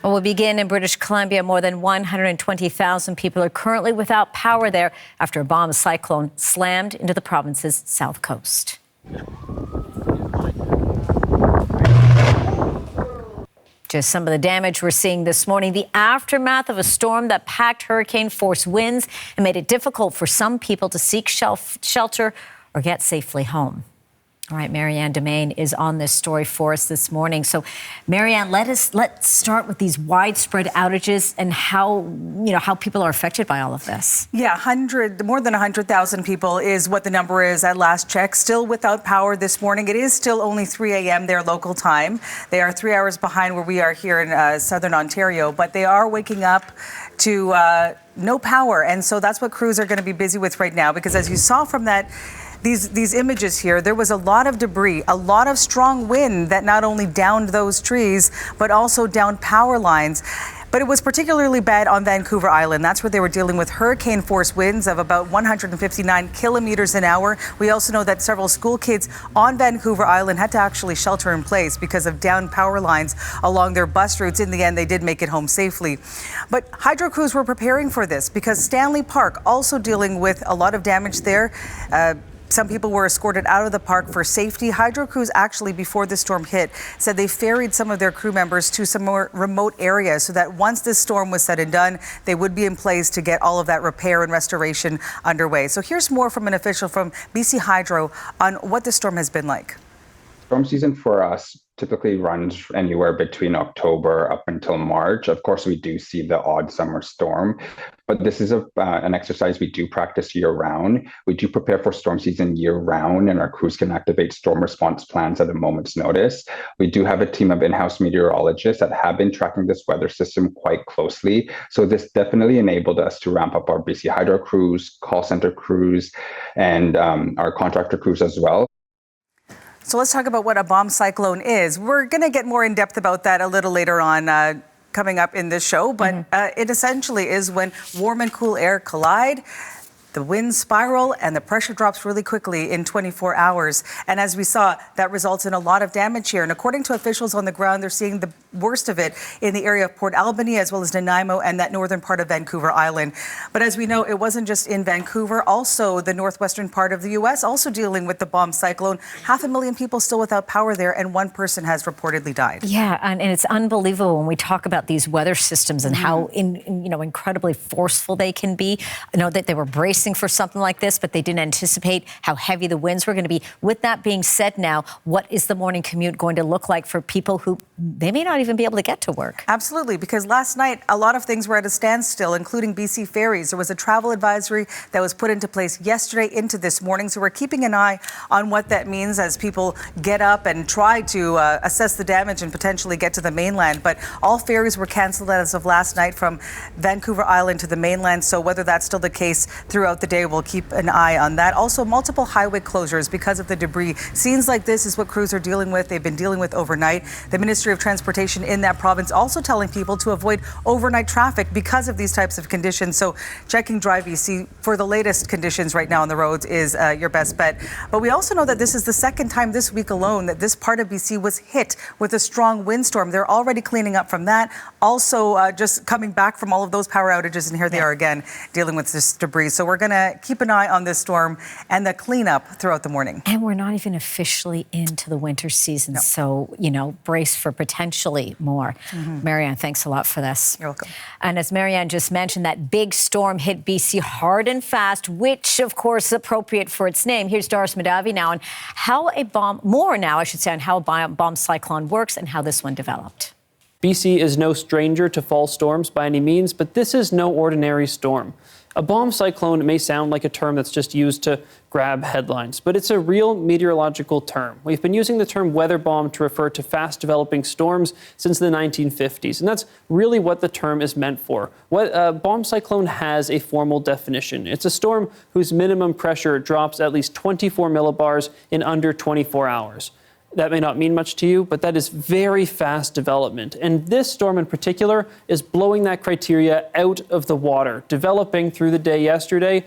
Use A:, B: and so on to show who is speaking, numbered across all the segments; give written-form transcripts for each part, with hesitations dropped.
A: Well, we'll begin in British Columbia. More than 120,000 people are currently without power there after a bomb cyclone slammed into the province's south coast. Just some of the damage we're seeing this morning, the aftermath of a storm that packed hurricane-force winds and made it difficult for some people to seek shelter or get safely home. All right, Marianne Domain is on this story for us this morning. So, Marianne, let's start with these widespread outages and how people are affected by all of this.
B: Yeah, more than 100,000 people is what the number is at last check. Still without power this morning. It is still only 3 a.m. their local time. They are 3 hours behind where we are here in southern Ontario, but they are waking up to no power, and so that's what crews are going to be busy with right now. Because as you saw from these images here, there was a lot of debris, a lot of strong wind that not only downed those trees, but also downed power lines. But it was particularly bad on Vancouver Island. That's where they were dealing with hurricane force winds of about 159 kilometers an hour. We also know that several school kids on Vancouver Island had to actually shelter in place because of downed power lines along their bus routes. In the end, they did make it home safely. But hydro crews were preparing for this because Stanley Park also dealing with a lot of damage there. Some people were escorted out of the park for safety. Hydro crews actually, before the storm hit, said they ferried some of their crew members to some more remote areas so that once this storm was said and done, they would be in place to get all of that repair and restoration underway. So here's more from an official from BC Hydro on what the storm has been like.
C: Storm season for us typically runs anywhere between October up until March. Of course, we do see the odd summer storm, but this is an exercise we do practice year-round. We do prepare for storm season year-round, and our crews can activate storm response plans at a moment's notice. We do have a team of in-house meteorologists that have been tracking this weather system quite closely. So this definitely enabled us to ramp up our BC Hydro crews, call center crews, and our contractor crews as well.
B: So let's talk about what a bomb cyclone is. We're going to get more in depth about that a little later on coming up in this show, but it essentially is when warm and cool air collide. The winds spiral and the pressure drops really quickly in 24 hours. And as we saw, that results in a lot of damage here. And according to officials on the ground, they're seeing the worst of it in the area of Port Albany, as well as Nanaimo and that northern part of Vancouver Island. But as we know, it wasn't just in Vancouver, also the northwestern part of the U.S., also dealing with the bomb cyclone. 500,000 people still without power there, and one person has reportedly died.
A: Yeah, and it's unbelievable when we talk about these weather systems and how incredibly forceful they can be. I know that they were bracing for something like this, but they didn't anticipate how heavy the winds were going to be. With that being said now, what is the morning commute going to look like for people who they may not even be able to get to work?
B: Absolutely, because last night a lot of things were at a standstill, including BC ferries. There was a travel advisory that was put into place yesterday into this morning, so we're keeping an eye on what that means as people get up and try to assess the damage and potentially get to the mainland. But all ferries were canceled as of last night from Vancouver Island to the mainland, so whether that's still the case throughout the day, we'll keep an eye on that. Also, multiple highway closures because of the debris. Scenes like this is what crews are dealing with. They've been dealing with overnight. The Ministry of Transportation in that province also telling people to avoid overnight traffic because of these types of conditions. So checking Drive BC for the latest conditions right now on the roads is your best bet. But we also know that this is the second time this week alone that this part of BC was hit with a strong windstorm. They're already cleaning up from that. Also just coming back from all of those power outages, and here they are again dealing with this debris. So we're going to keep an eye on this storm and the cleanup throughout the morning.
A: And we're not even officially into the winter season, so, brace for potentially more. Marianne, thanks a lot for this.
B: You're welcome.
A: And as Marianne just mentioned, that big storm hit BC hard and fast, which, of course, is appropriate for its name. Here's Doris Madavi now on how a bomb cyclone works and how this one developed.
D: BC is no stranger to fall storms by any means, but this is no ordinary storm. A bomb cyclone may sound like a term that's just used to grab headlines, but it's a real meteorological term. We've been using the term weather bomb to refer to fast-developing storms since the 1950s, and that's really what the term is meant for. What a bomb cyclone has a formal definition. It's a storm whose minimum pressure drops at least 24 millibars in under 24 hours. That may not mean much to you, but that is very fast development. And this storm in particular is blowing that criteria out of the water, developing through the day yesterday,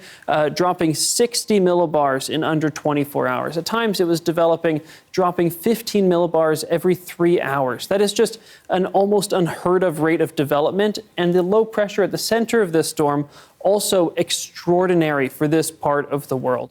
D: dropping 60 millibars in under 24 hours. At times it was developing, dropping 15 millibars every 3 hours. That is just an almost unheard of rate of development. And the low pressure at the center of this storm also extraordinary for this part of the world.